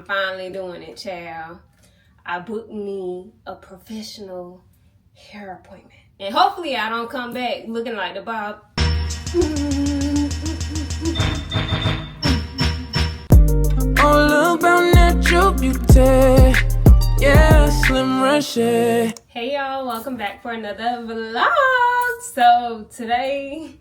I'm finally doing it, child. I booked me a professional hair appointment. And hopefully I don't come back looking like the Bob. All about natural beauty. Yeah, Slim Reshae. Hey y'all, welcome back for another vlog. So today,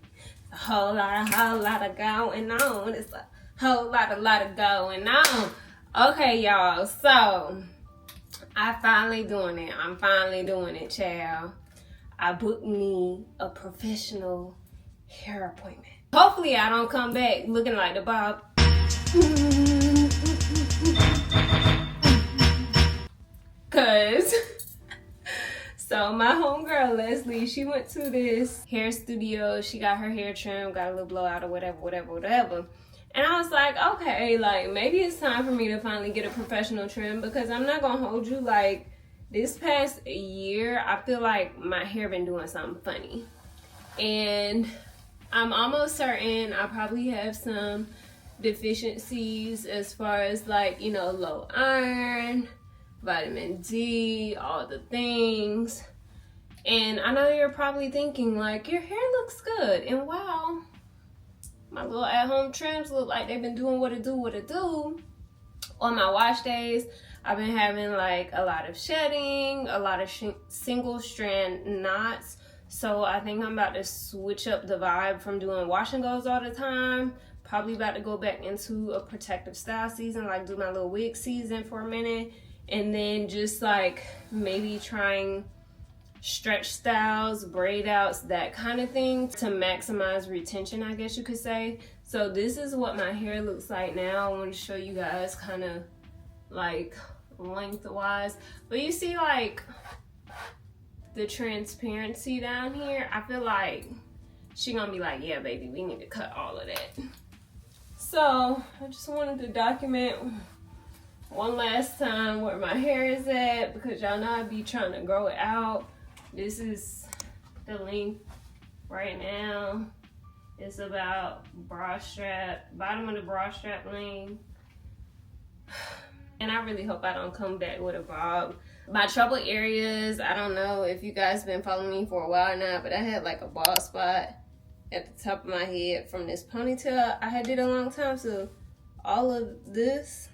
a whole lot of going on. It's a whole lot of going on. Okay, y'all, so I'm finally doing it, child. I booked me a professional hair appointment. Hopefully I don't come back looking like the Bob. Cause so my homegirl Leslie, she went to this hair studio. She got her hair trimmed, got a little blowout or whatever. And I was like, okay, like maybe it's time for me to finally get a professional trim, because I'm not gonna hold you, like this past year, I feel like my hair been doing something funny. And I'm almost certain I probably have some deficiencies as far as like, you know, low iron, vitamin D, all the things. And I know you're probably thinking like, your hair looks good. And wow, my little at-home trims look like they've been doing what it do. On my wash days, I've been having like a lot of shedding, a lot of single strand knots. So I think I'm about to switch up the vibe from doing wash and goes all the time. Probably about to go back into a protective style season, like do my little wig season for a minute. And then just like maybe trying stretch styles, braid outs, that kind of thing to maximize retention, I guess you could say. So this is what my hair looks like now. I want to show you guys kind of like lengthwise. But you see like the transparency down here? I feel like she gonna be like, yeah, baby, we need to cut all of that. So I just wanted to document one last time where my hair is at, because y'all know I be trying to grow it out. This is the length right now. It's about bra strap, bottom of the bra strap length. And I really hope I don't come back with a bob. My trouble areas, I don't know if you guys been following me for a while now, but I had like a bald spot at the top of my head from this ponytail I had did a long time. So all of this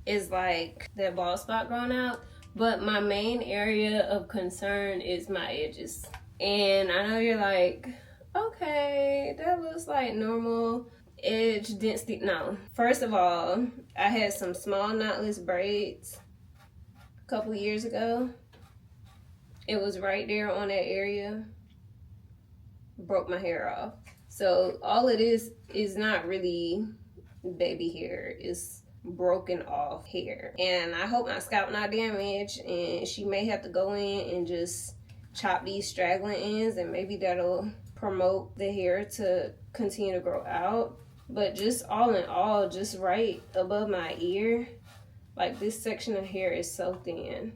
is like that bald spot growing out. But my main area of concern is my edges. And I know you're like, okay, that looks like normal edge density. No, first of all, I had some small knotless braids a couple years ago. It was right there on that area. Broke my hair off. So all it is not really baby hair. It's broken off hair. And I hope my scalp not damaged, and she may have to go in and just chop these straggling ends, and maybe that'll promote the hair to continue to grow out. But just all in all, just right above my ear, like this section of hair is so thin.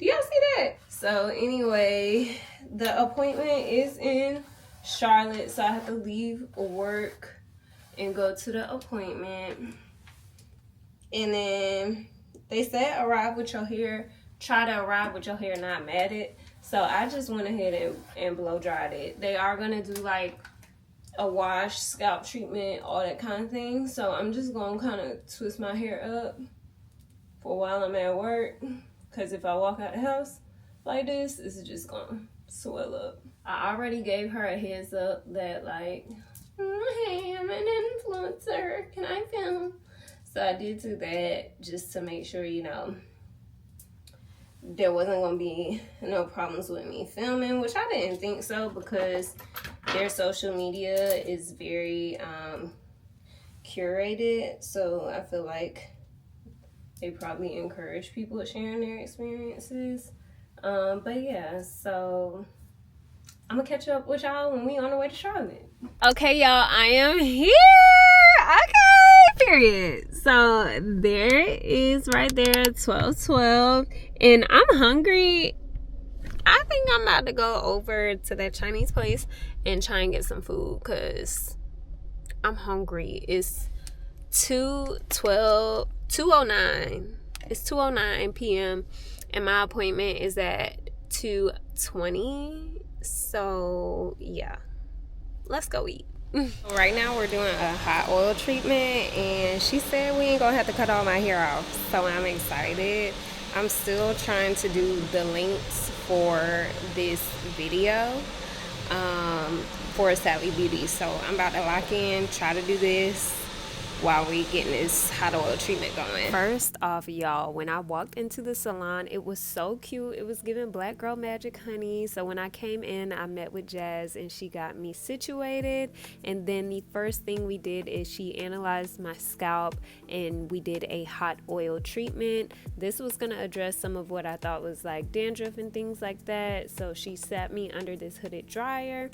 Do y'all see that? So anyway, the appointment is in Charlotte, so I have to leave work and go to the appointment. And then they said arrive with your hair, try to arrive with your hair not matted. So I just went ahead and blow dried it. They are gonna do like a wash, scalp treatment, all that kind of thing. So I'm just gonna kind of twist my hair up for while I'm at work, because if I walk out the house like this, it's just gonna swell up. I already gave her a heads up that like, hey, I'm an influencer, can I film? So I did do that just to make sure, you know, there wasn't gonna be no problems with me filming, which I didn't think so, because their social media is very curated. So I feel like they probably encourage people sharing their experiences. But yeah, so I'm gonna catch up with y'all when we on the way to Charlotte. Okay, y'all, I am here. Okay, period. So there is right there, 12:12, and I'm hungry. I think I'm about to go over to that Chinese place and try and get some food, because I'm hungry. It's 2:09. It's 2:09 p.m. and my appointment is at 2:20. So yeah, let's go eat. Right now we're doing a hot oil treatment, and she said we ain't gonna have to cut all my hair off, so I'm excited. I'm still trying to do the links for this video for Sally Beauty, so I'm about to lock in, try to do this while we getting this hot oil treatment going. First off, y'all, when I walked into the salon, it was so cute. It was giving black girl magic, honey. So when I came in, I met with Jazz and she got me situated, and then the first thing we did is she analyzed my scalp and we did a hot oil treatment. This was gonna address some of what I thought was like dandruff and things like that. So she sat me under this hooded dryer,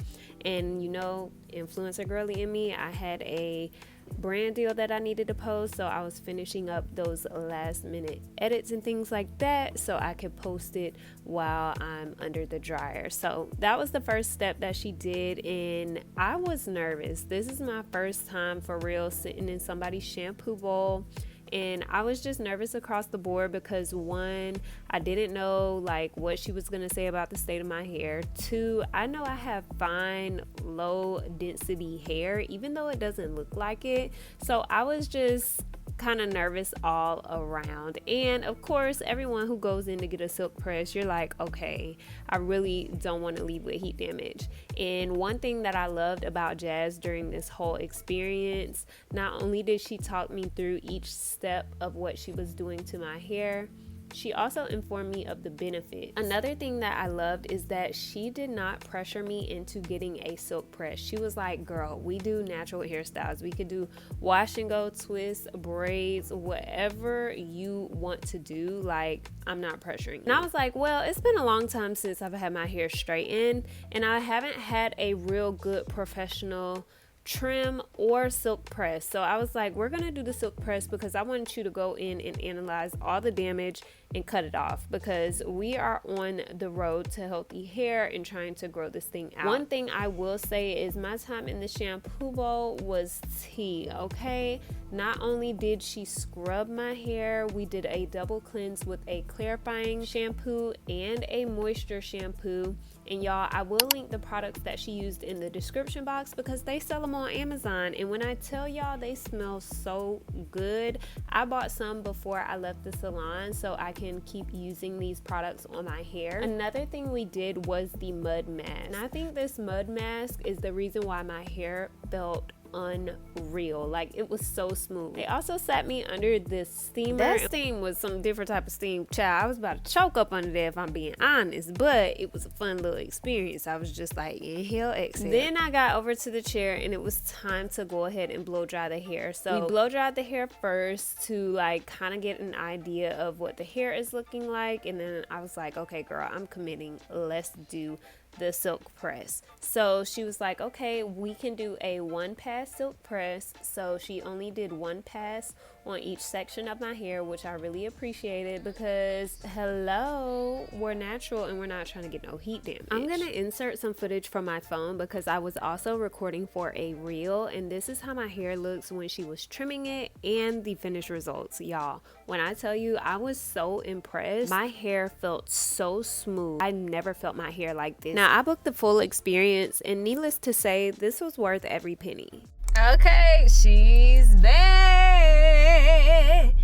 and you know, influencer girly in me, I had a brand deal that I needed to post, so I was finishing up those last minute edits and things like that so I could post it while I'm under the dryer. So that was the first step that she did, and I was nervous. This is my first time for real sitting in somebody's shampoo bowl, and I was just nervous across the board because one, I didn't know like what she was gonna say about the state of my hair. Two, I know I have fine low density hair even though it doesn't look like it, so I was just kind of nervous all around. And of course, everyone who goes in to get a silk press, you're like, okay, I really don't want to leave with heat damage. And one thing that I loved about Jazz during this whole experience, not only did she talk me through each step of what she was doing to my hair, she also informed me of the benefits. Another thing that I loved is that she did not pressure me into getting a silk press. She was like, girl, we do natural hairstyles. We could do wash and go, twists, braids, whatever you want to do. Like, I'm not pressuring you. And I was like, well, it's been a long time since I've had my hair straightened, and I haven't had a real good professional trim or silk press. So I was like, we're gonna do the silk press because I want you to go in and analyze all the damage and cut it off, because we are on the road to healthy hair and trying to grow this thing out. One thing I will say is my time in the shampoo bowl was tea, okay? Not only did she scrub my hair, we did a double cleanse with a clarifying shampoo and a moisture shampoo. And y'all, I will link the products that she used in the description box because they sell them on Amazon. And when I tell y'all they smell so good, I bought some before I left the salon so I can keep using these products on my hair. Another thing we did was the mud mask. And I think this mud mask is the reason why my hair felt unreal. Like, it was so smooth. They also sat me under this steamer. That steam was some different type of steam, child. I was about to choke up under there if I'm being honest, but it was a fun little experience. I was just like, inhale, exhale. Then I got over to the chair and it was time to go ahead and blow dry the hair. So we blow dried the hair first to like kind of get an idea of what the hair is looking like, and then I was like, okay girl, I'm committing, let's do the silk press. So she was like, okay, we can do a one pass silk press. So she only did one pass on each section of my hair, which I really appreciated because hello, we're natural and we're not trying to get no heat damage. I'm gonna insert some footage from my phone because I was also recording for a reel, and this is how my hair looks when she was trimming it and the finished results. Y'all, when I tell you I was so impressed, my hair felt so smooth. I never felt my hair like this. Now I booked the full experience, and needless to say, this was worth every penny. Okay, she's back.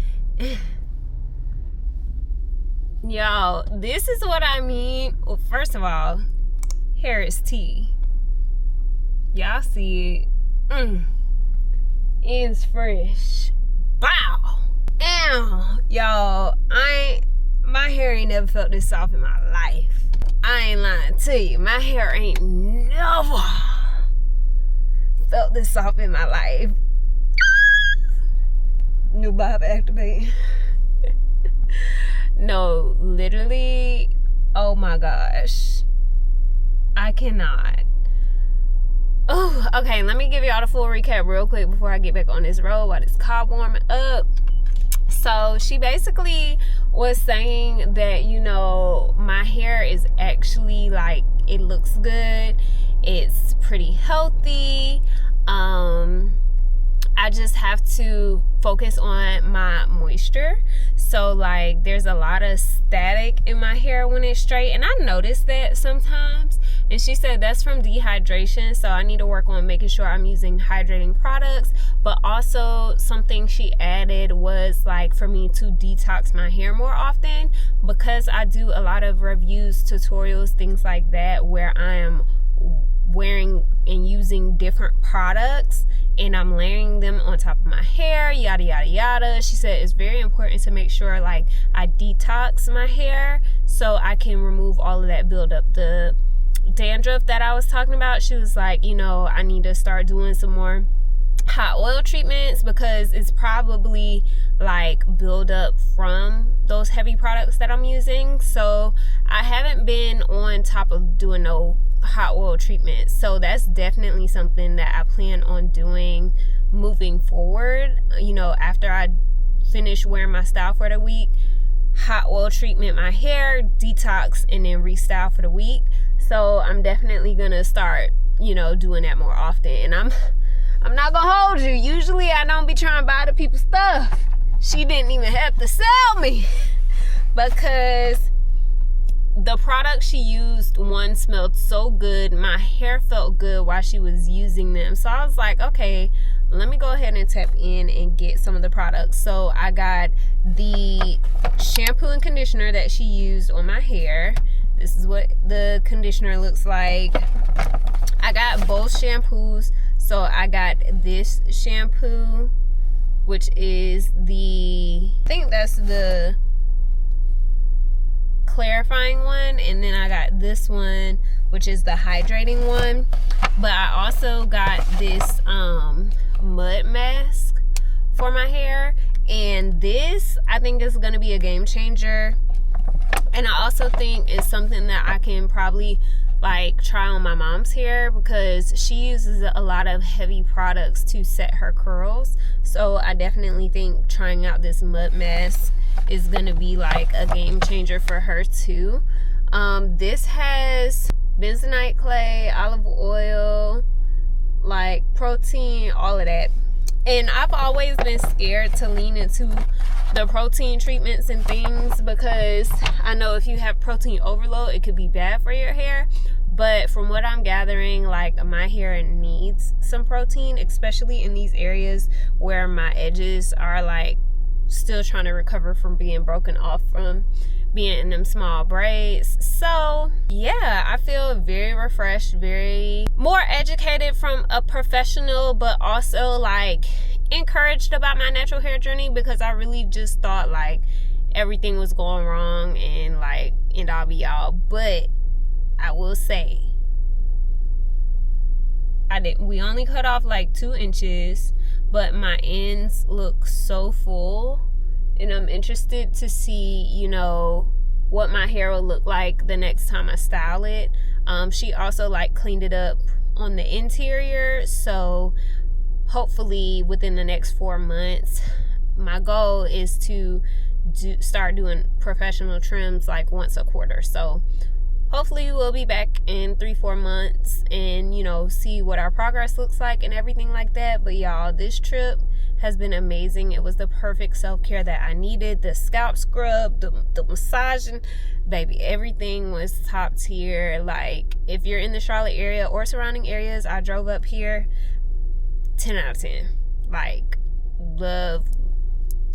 Y'all, this is what I mean. Well, first of all, hair is tea. Y'all see it. It's fresh. Wow. Ow. Y'all, my hair ain't never felt this soft in my life. I ain't lying to you. My hair ain't never felt this soft in my life. New bob activate. No, literally, oh my gosh, I cannot. Oh, okay, let me give y'all the full recap real quick before I get back on this road while this car warming up. So she basically was saying that, you know, my hair is actually like, it looks good, it's pretty healthy, I just have to focus on my moisture. So like there's a lot of static in my hair when it's straight, and I notice that sometimes, and she said that's from dehydration, so I need to work on making sure I'm using hydrating products. But also something she added was like for me to detox my hair more often, because I do a lot of reviews, tutorials, things like that, where I am wearing and using different products and I'm layering them on top of my hair, yada yada yada. She said it's very important to make sure like I detox my hair so I can remove all of that buildup, the dandruff that I was talking about. She was like, you know, I need to start doing some more hot oil treatments because it's probably like buildup from those heavy products that I'm using. So I haven't been on top of doing no hot oil treatment, so that's definitely something that I plan on doing moving forward. You know, after I finish wearing my style for the week, hot oil treatment my hair, detox, and then restyle for the week. So I'm definitely gonna start, you know, doing that more often. And I'm not gonna hold you, usually I don't be trying to buy the people's stuff. She didn't even have to sell me because the product she used, one, smelled so good. My hair felt good while she was using them. So I was like, okay, let me go ahead and tap in and get some of the products. So I got the shampoo and conditioner that she used on my hair. This is what the conditioner looks like. I got both shampoos. So I got this shampoo, which is I think that's the clarifying one, and then I got this one, which is the hydrating one. But I also got this mud mask for my hair, and this I think is going to be a game changer. And I also think it's something that I can probably like try on my mom's hair because she uses a lot of heavy products to set her curls. So I definitely think trying out this mud mask is gonna be like a game changer for her too. This has bentonite clay, olive oil, like protein, all of that. And I've always been scared to lean into the protein treatments and things because I know if you have protein overload, it could be bad for your hair. But from what I'm gathering, like my hair needs some protein, especially in these areas where my edges are like still trying to recover from being broken off from being in them small braids. So yeah, I feel very refreshed, very more educated from a professional, but also like encouraged about my natural hair journey because I really just thought like everything was going wrong and like end all be all. But I will say we only cut off like 2 inches, but my ends look so full, and I'm interested to see, you know, what my hair will look like the next time I style it. She also like cleaned it up on the interior, so hopefully within the next 4 months, my goal is to start doing professional trims like once a quarter. So hopefully we'll be back in 3-4 months and, you know, see what our progress looks like and everything like that. But y'all, this trip has been amazing. It was the perfect self-care that I needed. The scalp scrub, the massaging, baby, everything was top tier. Like, if you're in the Charlotte area or surrounding areas, I drove up here, 10 out of 10. Like, love,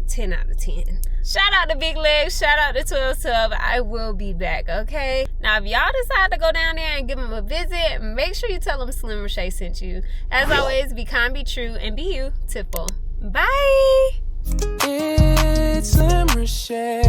10 out of 10. Shout out to Big Legs, shout out to 12 Tub. I will be back, okay? Now, if y'all decide to go down there and give them a visit, make sure you tell them Slim Reshae sent you. As always, be kind, be true, and be you, Tipple. Bye! It's Slim Reshae.